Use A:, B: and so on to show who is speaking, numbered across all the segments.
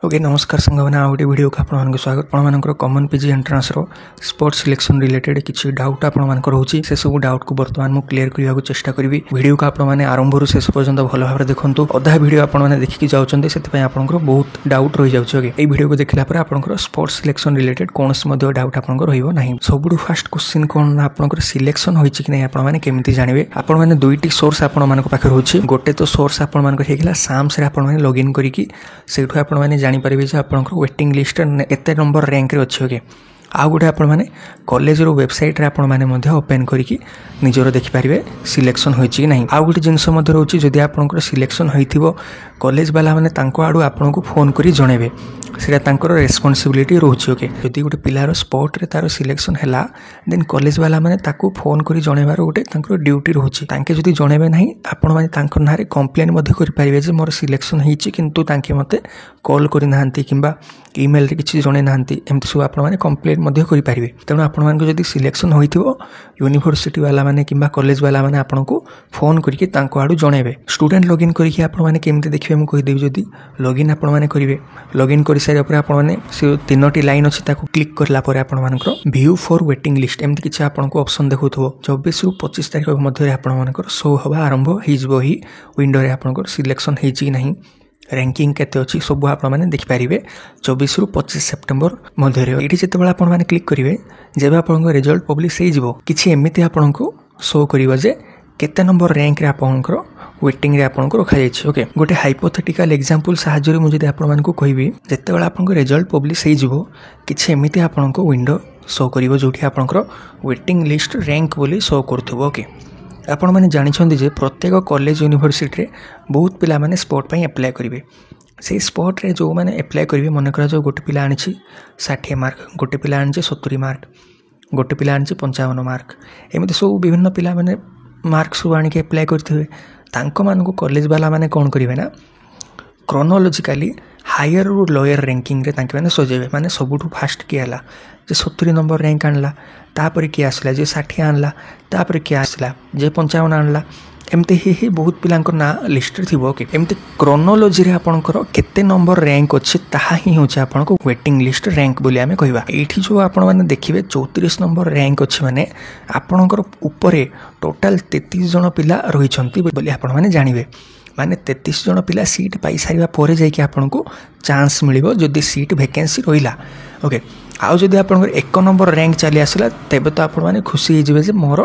A: Okay नमस्कार संगना आ गोटे video को आपको स्वागत। आपर कॉमन पीजी एंट्रांस रो स्पोर्ट्स सिलेक्शन रिलेटेड किसी डाउट आप रोचे से सब डाउट को बर्तमान मुझे क्लियर करने को चेष्टा करी। वीडियो को आपने आरंभ रू शेष पर्यंत भल भाव देखो। अधा वीडियो आपने देखिकी जाऊँच से आपंकर बहुत डाउट रही जाए। ओके ये वीडियो को देखला आपंकर स्पोर्ट्स सिलेक्शन रिलेटेड कौन डाउट आपंकर रही सबुठ फास्ट क्वेश्चन कौन आपंकर सिलेक्शन होती कि नहीं आपने केमी जानवे। आपने दुईटी सोर्स आपके रोचे। गोटे तो सोर्स आपंकर साम्स लॉगिन करके आपने जानीपारे आपंकर वेटिंग लिस्ट एत नंबर रैंक अच्छे। ओके आउ गोटे आपने कॉलेज वेबसाइट आपने ओपन करके निजर देखिपारे सिलेक्शन होती कि नहीं। आउ गोटे जिनस रोचे जदि आपंकर सिलेक्शन हो कॉलेज वाला मैंने आड़ू आपको फोन कर जनइबे सेटा रेस्पॉन्सिबिलिटी रोचे। ओके जदि गोटे पिलार स्पॉट रे तार सिलेक्शन है देन कॉलेज वाला मैंने फोन कर जनइबार गोटे ड्यूटी रोचे। तांके जदि जनइबे ना आपण मैंने ना कंप्लेन करेंगे जे मोर सिलेक्शन होती किंतु तांके मते कॉल करना किंबा ईमेल रे किसी जन ना एमती सब आपने कंप्लेन करेंगे। तेणु आपको जब सिलेक्शन हो यूनिवर्सिटी वाला माने किंबा कॉलेज वाला माने आपको फोन करके आड़ू जनइबे। स्टूडेंट लॉगिन करके आपने केमती देखिए मुझे कहीदेवी। जदि लॉगिन आपने करेंगे लॉगिन कर सारे आपने से तीनोटी लाइन अच्छी क्लिक करापर आपर व्यू फॉर वेटिंग लिस्ट एमती किसी आपको ऑप्शन देखो 24 ରୁ 25 तारीख मध्य आपर शो हवा आरंभ हो विंडो रे आपंकर सिलेक्शन होती नहीं रैंकिंग केते अच्छी सब आपने देखिपारे 24 ରୁ 25 सेप्टेम्बर मध्य ये जिते आपने क्लिक करेंगे जब आप रिजल्ट पब्लिश हो किसी एमती आपको शो कर केते नंबर रैंक रे आपंकर वेटिंग रे आपको रखा जाए। ओके गोटे हाइपोथेटिकल एग्जांपल साहाय्य मुझे आपको कहबी जिते आपको रिजल्ट पब्लिश हो किसी एमती आपको विंडो शो कर जो आपंकर वेटिंग लिस्ट रैंक बोली शो करुव। ओके आपण मैंने जानते जे प्रत्येक कॉलेज यूनिवर्सिटी रे बहुत पिला माने स्पोर्ट पर एप्लाय करेंगे। से स्पोर्ट रे जो मैंने एप्लाय करेंगे मन कर जो गोटे पिला आनी 60 मार्क गोटे पिला आनी 70 मार्क गोटे पिला आनी 55 मार्क एमती सब विभिन्न पिला माने मार्क सब आनिक एप्लाय करते कॉलेज वाला माने कौन करेंगे ना क्रोनोलॉजिकली हायर रु लोअर रैंकिंग रे तांके माने सजेबे। माने सबुठु फास्ट किए आला जे 70 नंबर रैंक आणला तापर किए आसला जे 60 आणला तापर किए आसला जे 55 आणला एमती ही बहुत पिलांको ना लिस्ट रे थिबो। ओके एमती क्रोनोलॉजी रे आपनकर केते नंबर रैंक अछि ताहा ही होचे आपनको वेटिंग लिस्ट रैंक बोली आमे कहबा। एठी जो आपण माने देखिबे 34 नंबर रैंक अछि माने आपनकर ऊपरे टोटल 33 जन पिला रहिछंती बोली आपण माने जानिबे। माने 33 जन पिला सीट पाई सारिबा परे जाई कि आपनको चांस मिलिबो जदि सीट वैकेंसी रहिला। ओके आउ जदि आपन 1 नंबर रैंक चली आसला तेबे तो आपण माने खुशी हो जे मोर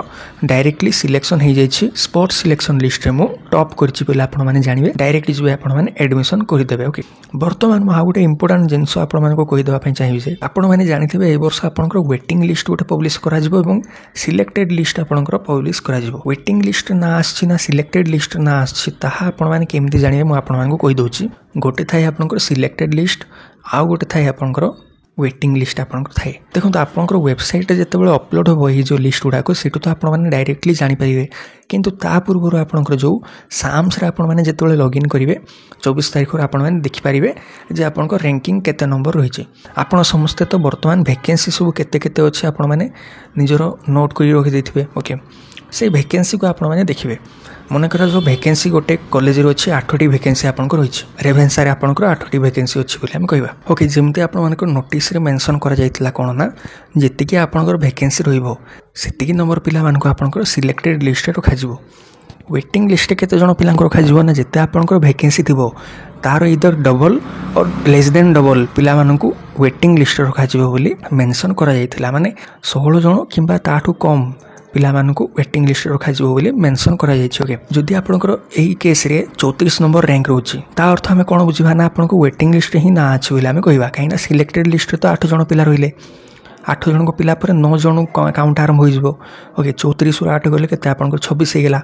A: डायरेक्टली सिलेक्शन हो जाई स्पोर्ट्स सिलेक्शन लिस्ट रे मु टॉप करछि बोले आपण माने जानिबे डायरेक्टली जे आपण माने एडमिशन करि देबे। ओके वर्तमान मु आ गोटे इंपोर्टेंट जिंस आपण माने को कहि देबा पई चाहिबे जे आपण माने जानिथिबे ए वर्ष आपनकर वेटिंग लिस्ट गोटे पब्लिश करा जिवो एवं सिलेक्टेड लिस्ट आपनकर पब्लिश करा जिवो। वेटिंग लिस्ट ना आछि ना सिलेक्टेड लिस्ट ना आछि ताहा आपण माने केमति जानिबे मु आपण माने को कहि दोछि। गोटे थाए आपनकर सिलेक्टेड लिस्ट आउ गोटे थाए आपनकर वेटिंग लिस्ट आपंकर थाए। देखो तो आपंकर वेबसाइट जिते बड़े अपलोड हो जो लिस्ट गुड़ाक सेठू तो आपने डायरेक्टली जानीपारे किंतु ता पूर्व आपंकर जो साम्स आपने जिते लॉगिन करेंगे 24 तारीख आपने देखिपारे जे आपंकर रैंकिंग केते नंबर रही। आपड़ समस्ते तो बर्तमान वैकेंसी सब केते केते अच्छे आपण मैंने निजर नोट कर रखिदे। ओके से वैकेंसी को आपने देखिए मनकर जो वैकेंसी गोटे कॉलेज अच्छी 8टी वैकेंसी आपको रही रेभेन्सा रे आपंकर 8टी वैकेंसी अच्छी बोली कहवा। ओके जमती आपको नोटिस रे मेंशन करा जायतिला कोन ना जेतिकी आपंकर वैकेंसी रहिबो सेतिकी नंबर पिला मानको आपंकर सिलेक्टेड लिस्ट रे रखा जिवो। वेटिंग लिस्ट केते जण पिला रखा जिवो ना जेते आपंकर वैकेंसी थिबो तार इधर डबल और लेस देन डबल पिला मानको वेटिंग लिस्ट रखा जिवो बोली मेंशन करा जायतिला। माने 16 जण किंबा ताठू कम पिला मानको वेटिंग लिस्ट रखा जिवो बोली मेंशन करा जायछि। ओके जदि आपनकर एही केस रे 34 नंबर रैंक रोची ता अर्थ हमें कोन बुझिबा ना आपनको वेटिंग लिस्ट ही ना अछि बोली हमें कहबा। काइना सिलेक्टेड लिस्ट रे तो 8 जण पिला रहिले 8 जण को पिला पर 9 जण काउंट आरंभ हो जिवो। ओके 34 ରୁ 8 गले केते आपनकर 26 हे गेला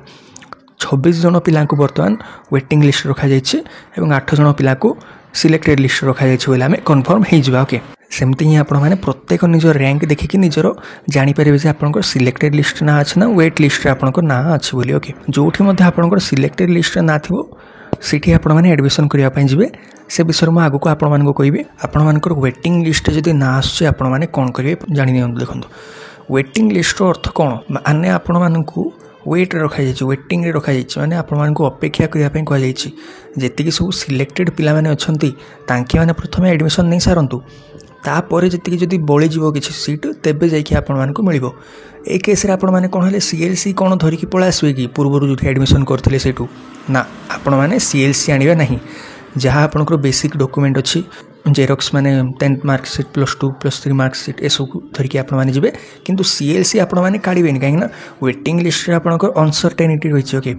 A: 26 जण पिला को वर्तमान वेटिंग लिस्ट रखा जायछि एवं 8 जण पिला को सिलेक्टेड लिस्ट रखा जायछि बोली हमें कन्फर्म हे जिबा। ओके सेमती ही आपण माने प्रत्येक निज रैंक देखिकी निजर जानीपारे जे आपंकर सिलेक्टेड लिस्ट ना अच्छे ना वेट लिस्ट आपंकर ना अच्छे बोली। ओके जोठी मध्य आपंकर सिलेक्टेड लिस्ट ना थिबो सीठी आपण माने एडमिशन करिया पई जिवे से विषय में आगु को आपण मानको कहबे। आपण मानकर वेटिंग लिस्ट जदि ना आछे आपण माने कोन करिवे जानि नियंतु। देखंतु वेटिंग लिस्ट रो अर्थ कोन माने आपण मानकु वेट रखा वेटिंग रखा माने आपण अपेक्षा करने जी सब सिलेक्टेड पिला अच्छा तांके मैंने प्रथम एडमिशन नहीं सारंतु तापर जी जदि बड़ीज किसी सीट तेबे जाइए आपण मिल ए केस आपण मैंने कौन है सीएलसी कौन धरिकी पड़ा आसवे कि पूर्व जो एडमिशन करते से ना आपण मैंने सीएलसी आने ना जहाँ आपंकर बेसिक डॉक्यूमेंट अच्छी जेरक्स माने 10th मार्कशीट +2 +3 मार्कशीट ए सब धरिकी आपने जी किंतु सीएलसी आपण मैंने काढ़े कहीं वेटिंग लिस्ट में आपंकर अनसर्टेनिटी रही ओके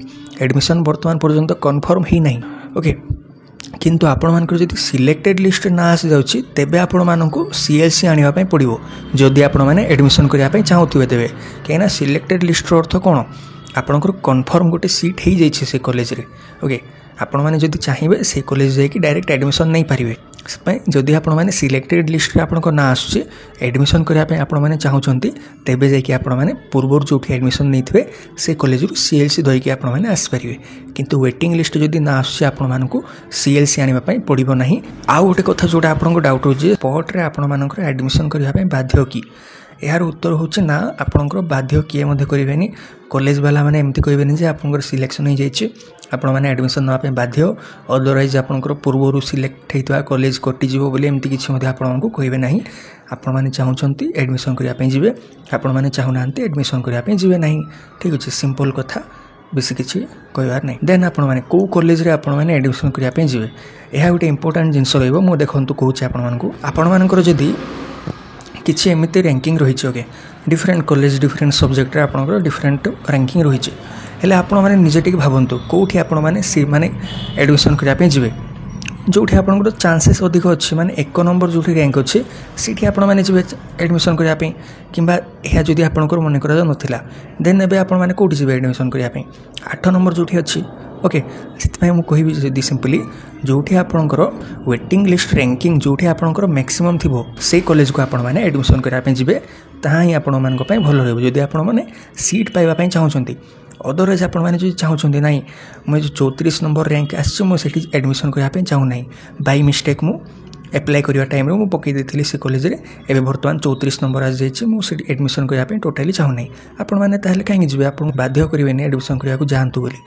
A: एडमिशन बर्तमान पर्यंत कन्फर्म ही ना ओके किंतु आपण मानकर जदि सिलेक्टेड लिस्ट ना आसी जाउची तेबे आपण मानकु सीएलसी आनिबा पई पड़िबो जदि आपण माने एडमिशन करिया पई चाहुथिबे तेबे केना सिलेक्टेड लिस्ट रो अर्थ कोन आपणकर कन्फर्म गोटे सीट हो जाइए से कॉलेज रे ओके आपण मैंने जदि चाहिए से कॉलेज जाकि डायरेक्ट एडमिशन नहीं पारे जदि आपण मैंने सिलेक्टेड लिस्ट रे आपण ना आसुचे एडमिशन करने आपण मैंने चाहूँगी तेबे जाकि आपण मैंने पूर्व जो एडमिशन नहीं थे से कॉलेज रू सीएलसी धरिकी आपण मैंने आसपारे किंतु वेटिंग लिस्ट जदि ना आसुचे आपण मानकु सीएलसी आनिबा पई पड़िबो नाही। आउ गोटे कथा जोटा आपनको डाउट होजे स्पॉट रे आपण मानकर एडमिशन करबा पई बाध्य कि यार उत्तर होचे ना आपणकर बाध्य किए मध्य करेनि कॉलेज वाला माने एमती कहबेनि जे आपणकर सिलेक्शन हो जाइए आपण मैंने एडमिशन नापे बाध्य अदरवाइज आपणकर पूर्व सिलेक्ट होता कॉलेज कटिଯିବ बोली एमती किसी आपको कहबे ना आपण मैंने चाहूँगी एडमिशन करने जी आपण मैंने चाहूना एडमिशन करने जी ना ठीक अच्छे सिंपल कथा बेसी किसी कहबार नहीं। देन आपण मैंने कौ कॉलेज रे आपण मैंने एडमिशन करने जी यह गोटे इंपोर्टेंट जिनस रही देखो कहूँ आपण मानकर जदि किसी एमती रैंकिंग रही okay different college different subject आपंकर डिफरेंट रैंकिंग रही है आपण मैंने निजे टी भावतु कौटी आपण मैंने एडमिशन करने जी जो आपंकर चांसेस अधिक अच्छे माने 1 नंबर जो रैंक अच्छे सीठी आपण मैंने जी एडमिशन करने कि यह जदि आपंकर मन कर नाला देन ए मैंने कौटी जी एडमिशन करने 8 नंबर जो अच्छी ओके से मुझे कहि सिंपली जो आपंकर वेटिंग लिस्ट रैंकिंग जो आपंकर मैक्सिमम थी से कॉलेज को आपण मैंने एडमिशन करने जी ताहा ही आपण मान भल रही आपण मैंने सीट पाइबापी चाहूँगी अदरवाइज आपण मैंने जो चाहूँगी ना मुझे जो 34 नंबर रैंक आसी एडमिशन करने चाहूना बाय मिस्टेक मु एप्लाई करवा टाइम मुझे पकई देती से कॉलेज रे एबे बर्तमान 34 नंबर आ जाइए मुझे एडमिशन करने टोटाली चाहूना आपण मैंने कहीं जी आप बाध्य करेंगे एडमिशन करने को जातु बोली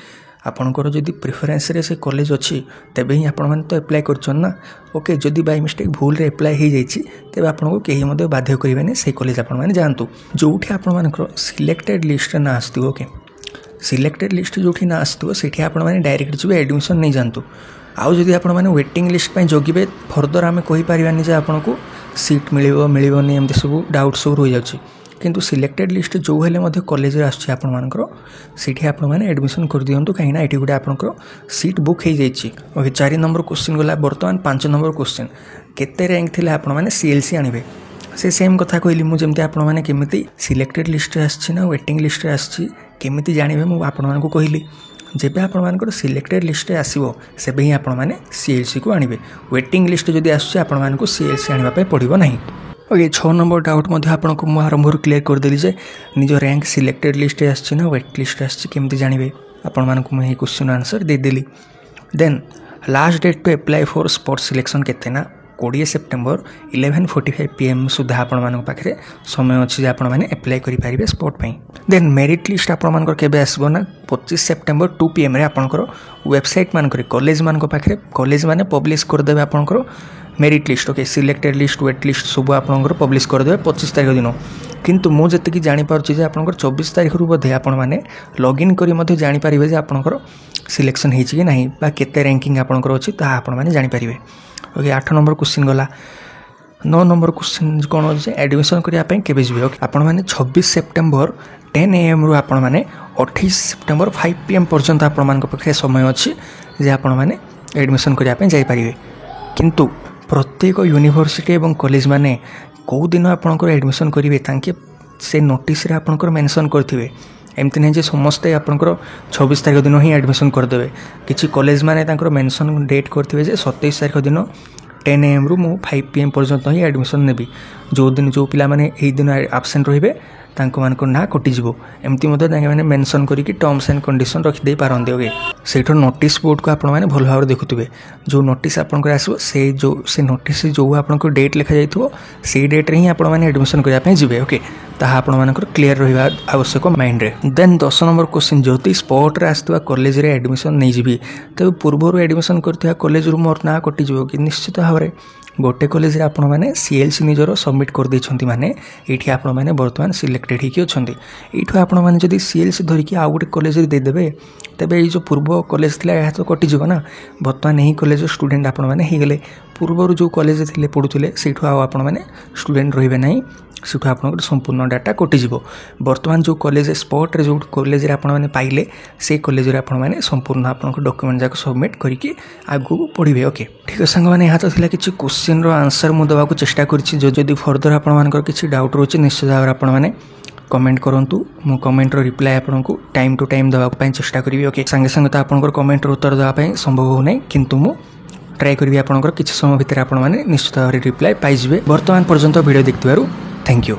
A: आपंकर जदि प्रिफरेन्स रे से कॉलेज अच्छी तेबे ही आपण मैंने तो एप्लाई कर ना ओके जदि बाय मिस्टेक भूल रे एप्लाई हो जाइए तेबे आपको कहीं बाध्य करेंगे से कॉलेज आपण मैंने जातु जो आपंकर सिलेक्टेड लिस्ट ना आसो ओके सिलेक्टेड लिस्ट जो ना आसो से मैंने डायरेक्ट जी एडमिशन नहीं जातु आउ जदि आपण मैंने वेटिंग लिस्ट जगिबे फर्दर आम कहींपारानी जे आपन को सीट मिलनी एमती सब डाउट सब रही जाऊँगी किंतु सिलेक्टेड लिस्ट जो हेले कॉलेज आसुच्छे आपण मानकर सीठी आपण मैंने एडमिशन कर दियंतु कहीं ना ये गोटे आपंकर सीट बुक हो जाइए ओके 4 नंबर क्वेश्चन गला बर्तमान 5 नंबर क्वेश्चन केते रैंक थिले आपण मैंने सीएलसी आनिबे से सेम कथा कहली मुझे जमती आपण मैंने केमिति सिलेक्टेड लिस्ट आछि ना वेटिंग लिस्ट आछि केमिति जानिबे मु आपण मानकु कहली जेबे आपण मानकर सिलेक्टेड लिस्ट आसीबो सेबे ही आपण माने सीएलसी को आनिबे वेटिंग लिस्ट जदि आसुच्छे आपण मानकु सीएलसी आनिबा पय पड़िबो नाही। ओके 6 नंबर डाउट मध्य आपको मु आरंभ क्लियर करदेली जे निज रैंक सिलेक्टेड लिस्ट आछि ना वेट लिस्ट आछि केमिति जानिबे आपण मानकु मु ए क्वेश्चन आंसर दे देली। Then last date to apply for sports selection केते ना 20 सेप्टेम्बर 11:45 PM सुधा आपण मानक पाखरे समय अच्छी आपण माने अप्लाई करि पारिबे स्पोर्ट पई। देन मेरिट लिस्ट आपण मानकर केबे आसबो ना 25 सेप्टेम्बर 2 PM रे आपनकर वेबसाइट मानकर कॉलेज मानक पाखरे कॉलेज माने पब्लिश कर देबे आपनकर merit list okay selected list wait list सब आपनकर पब्लिश कर देबे 25 तारिख दिन किंतु मु जति कि जानि पारछि जे आपनकर 24 तारिख रु बधे आपण माने लॉगिन करी मध्ये जानि पारिबे जे आपनकर सिलेक्शन हेछि कि नाही बा केते रैंकिंग आपनकर अछि ता आपण माने जानि पारिबे। ओके 8 नंबर क्वेश्चन गला 9 नंबर क्वेश्चन कौन अच्छे एडमिशन करने केबे जी ओके आपण माने 26 सेप्टेम्बर 10 AM रु आपण माने 28 सेप्टेम्बर 5 PM पर्यंत आपण मान पाखे समय अच्छी जे आपण माने एडमिशन करने जाई पारिबे किंतु प्रत्येक यूनिवर्सिटी एवं कॉलेज माने कौ दिन आपणकर एडमिशन करेंगे तांके से नोटिस रे आपणकर मेंशन करथिबे एमती नहीं जे समस्ते आपणकर 26 तारिख दिन ही एडमिशन करदेवे किसी कॉलेज माने तांकर मेंशन डेट करथिबे जे 27 तारिख दिन 10 AM रु मु 5 PM पर्यंत ही एडमिशन नेबी जो दिन जो पिला माने एही दिन एब्सेंट रहिबे तांको मानको ना कटि जिवो एमती मते तांके माने मेंशन करी कि टर्म्स एंड कंडीशन रखि दे पारंदे ओके सेठो नोटिस बोर्ड को आपण माने भल भाव देखुथिबे जो नोटिस आपनकर आसबो से नोटिस जो आपनको डेट लिखा जाइथबो से डेट रे ही आपण माने एडमिशन करिया पे जिवे ओके ताहा आपण मानकर क्लियर रहिबा आवश्यक माइंड रे। देन 10 नंबर क्वेश्चन जति स्पॉट रे आस्तवा कॉलेज रे एडमिशन नै जिबी तबे पूर्वरु एडमिशन करथिया कॉलेज रु मोर ना कटि जिवो कि निश्चित भाबरे गोटे कॉलेज रे आपण माने सीएलसी निजरो सबमिट कर दैछंती माने एठी आपण माने वर्तमान सिलेक्टेड हिकी अछंती। एठु आपण माने जदि सीएलसी धरि कि आ गोटे कॉलेज रे दे देबे तबे ए जो पूर्व कॉलेज थिला या तो कटि जिवो ना। वर्तमान एही कॉलेज स्टूडेंट आपण माने हे गेले पूर्वरु जो कॉलेज थिले पढुथिले सेठु आ आपण माने स्टूडेंट रहिबे नाही सेठु आपन संपूर्ण डाटा कटि जिवो। वर्तमान जो कॉलेज स्पॉट रे जो कॉलेज रे आपण माने पाइले से कॉलेज रे आपण माने संपूर्ण आपन डॉक्यूमेंट जाक सबमिट करिकि आगु पढिबे। ओके ठीक है संग माने यहाँ तो थिला किछि क्वेश्चन रो आंसर मु दबाकू चेष्टा करछि जो जदि फर्दर आपण मानकर किछि डाउट रोछि निश्चित भाव आपण माने कमेंट करंतु मु कमेंट रो रिप्लाई आपन को टाइम टू टाइम दबाक पय चेष्टा करिवि। ओके संगे संगे तो आपन कमेंट रो उत्तर दबा पय संभव हो नै किंतु मु ट्राई करिवि आपन किछि समय भितर आपण माने निश्चित भाव रिप्लाई पाइ जिवे। वर्तमान पर्यंत वीडियो देखथिबारु थैंक यू।